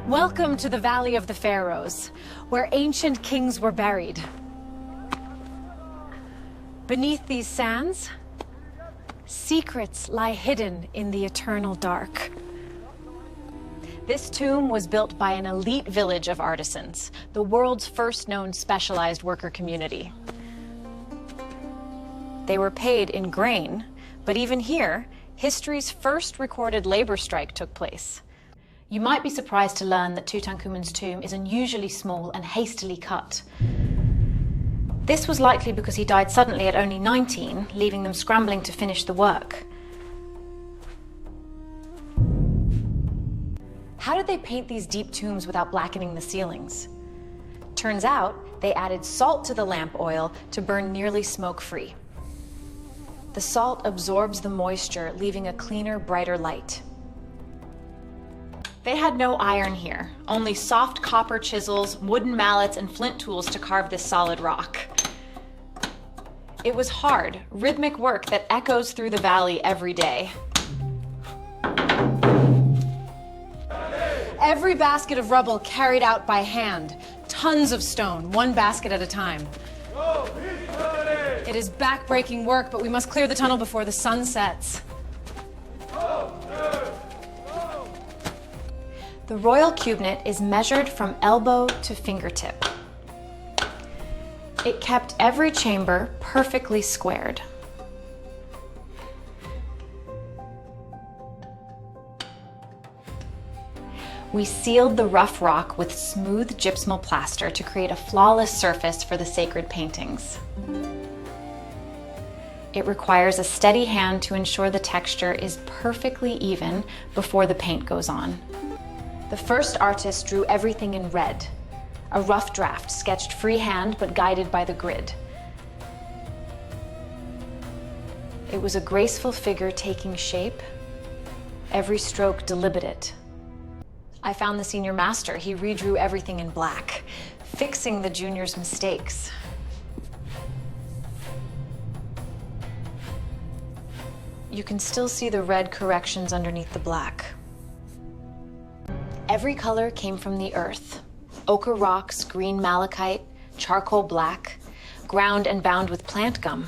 Welcome to the Valley of the Pharaohs, where ancient kings were buried. Beneath these sands, secrets lie hidden in the eternal dark. This tomb was built by an elite village of artisans, the world's first known specialized worker community. They were paid in grain, but even here, history's first recorded labor strike took place. You might be surprised to learn that Tutankhamun's tomb is unusually small and hastily cut. This was likely because he died suddenly at only 19, leaving them scrambling to finish the work. How did they paint these deep tombs without blackening the ceilings? Turns out, they added salt to the lamp oil to burn nearly smoke-free. The salt absorbs the moisture, leaving a cleaner, brighter light. They had no iron here, only soft copper chisels, wooden mallets, and flint tools to carve this solid rock. It was hard, rhythmic work that echoes through the valley every day. Every basket of rubble carried out by hand, tons of stone, one basket at a time. It is back-breaking work, but we must clear the tunnel before the sun sets. The royal cubit is measured from elbow to fingertip. It kept every chamber perfectly squared. We sealed the rough rock with smooth gypsum plaster to create a flawless surface for the sacred paintings. It requires a steady hand to ensure the texture is perfectly even before the paint goes on. The first artist drew everything in red, a rough draft sketched freehand but guided by the grid. It was a graceful figure taking shape, every stroke deliberate. I found the senior master. He redrew everything in black, fixing the junior's mistakes. You can still see the red corrections underneath the black. Every color came from the earth. Ochre rocks, green malachite, charcoal black, ground and bound with plant gum.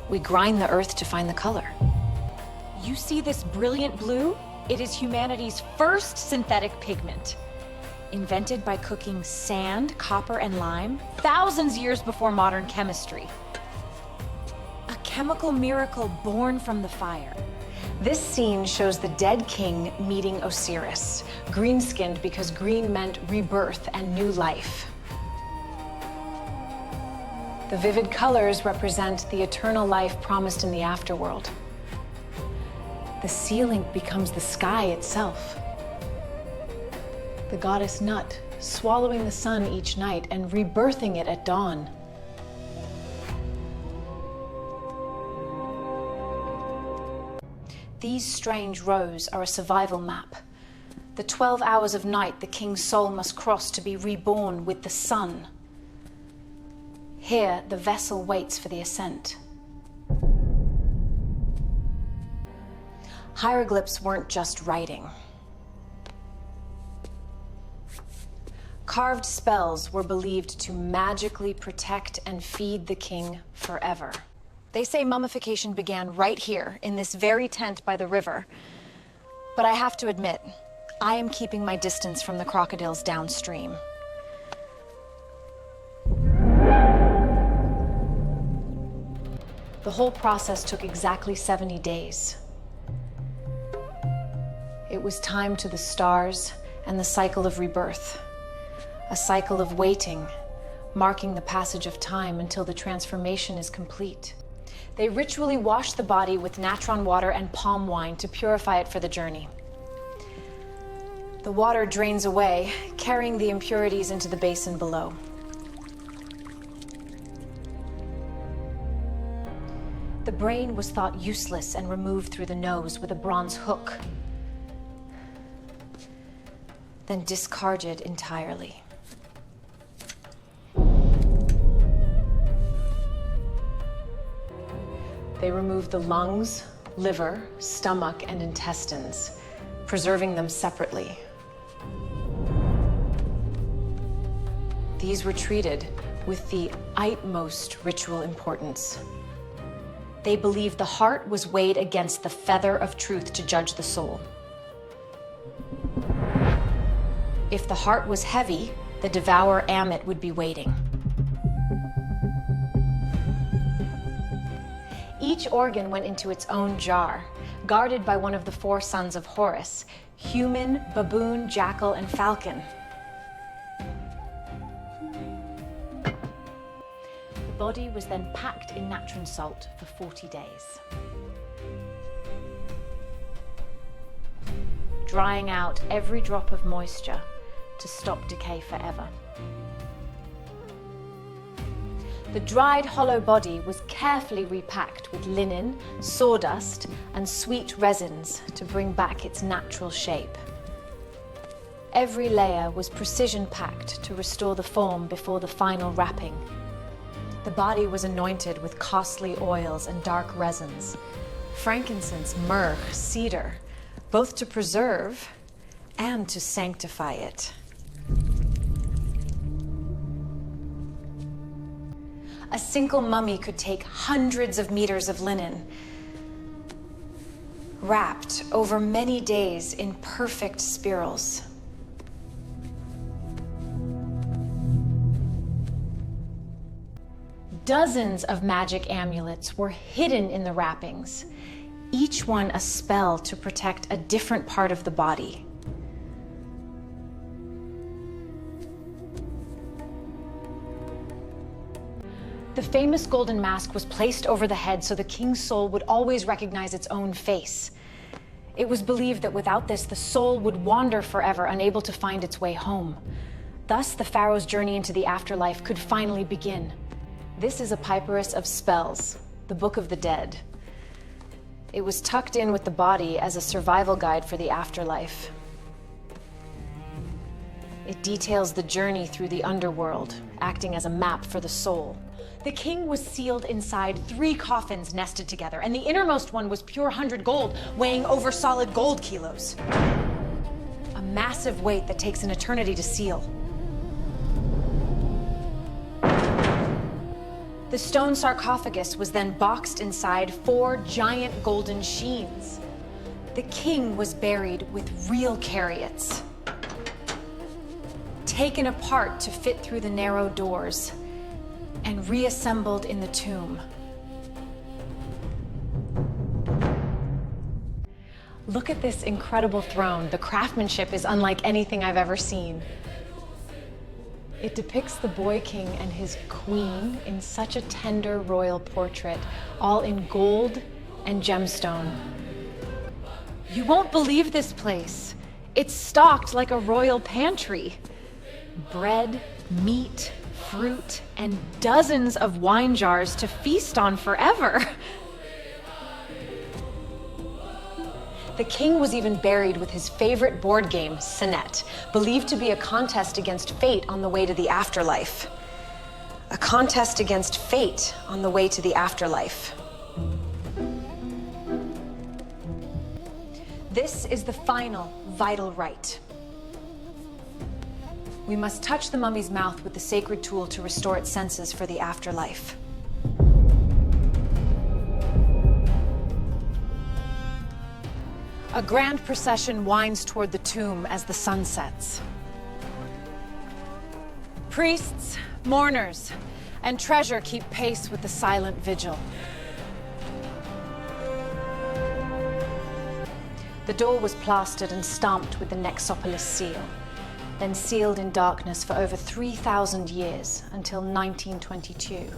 We grind the earth to find the color. You see this brilliant blue? It is humanity's first synthetic pigment. Invented by cooking sand, copper, and lime, thousands years before modern chemistry. A chemical miracle born from the fire. This scene shows the dead king meeting Osiris, green-skinned because green meant rebirth and new life. The vivid colors represent the eternal life promised in the afterworld. The ceiling becomes the sky itself. The goddess Nut, swallowing the sun each night and rebirthing it at dawn. These strange rows are a survival map. The 12 hours of night the king's soul must cross to be reborn with the sun. Here, the vessel waits for the ascent. Hieroglyphs weren't just writing. Carved spells were believed to magically protect and feed the king forever. They say mummification began right here, in this very tent by the river. But I have to admit, I am keeping my distance from the crocodiles downstream. The whole process took exactly 70 days. It was time to the stars and the cycle of rebirth. A cycle of waiting, marking the passage of time until the transformation is complete. They ritually wash the body with natron water and palm wine to purify it for the journey. The water drains away, carrying the impurities into the basin below. The brain was thought useless and removed through the nose with a bronze hook, then discarded entirely. They removed the lungs, liver, stomach, and intestines, preserving them separately. These were treated with the utmost ritual importance. They believed the heart was weighed against the feather of truth to judge the soul. If the heart was heavy, the devourer Amit would be waiting. Each organ went into its own jar, guarded by one of the four sons of Horus: human, baboon, jackal, and falcon. The body was then packed in natron salt for 40 days, drying out every drop of moisture to stop decay forever. The dried, hollow body was carefully repacked with linen, sawdust, and sweet resins to bring back its natural shape. Every layer was precision-packed to restore the form before the final wrapping. The body was anointed with costly oils and dark resins, frankincense, myrrh, cedar, both to preserve and to sanctify it. A single mummy could take hundreds of meters of linen, wrapped over many days in perfect spirals. Dozens of magic amulets were hidden in the wrappings, each one a spell to protect a different part of the body. The famous golden mask was placed over the head so the king's soul would always recognize its own face. It was believed that without this, the soul would wander forever, unable to find its way home. Thus, the pharaoh's journey into the afterlife could finally begin. This is a papyrus of spells, the Book of the Dead. It was tucked in with the body as a survival guide for the afterlife. It details the journey through the underworld, acting as a map for the soul. The king was sealed inside 3 coffins nested together, and the innermost one was pure 100 gold, weighing over solid gold kilos. A massive weight that takes an eternity to seal. The stone sarcophagus was then boxed inside 4 giant golden sheens. The king was buried with real chariots, taken apart to fit through the narrow doors, and reassembled in the tomb. Look at this incredible throne. The craftsmanship is unlike anything I've ever seen. It depicts the boy king and his queen in such a tender royal portrait, all in gold and gemstone. You won't believe this place. It's stocked like a royal pantry. Bread, meat, fruit, and dozens of wine jars to feast on forever. The king was even buried with his favorite board game, Senet, believed to be a contest against fate on the way to the afterlife. A contest against fate on the way to the afterlife. This is the final, vital rite. We must touch the mummy's mouth with the sacred tool to restore its senses for the afterlife. A grand procession winds toward the tomb as the sun sets. Priests, mourners, and treasure keep pace with the silent vigil. The door was plastered and stamped with the Nexopolis seal, then sealed in darkness for over 3,000 years until 1922.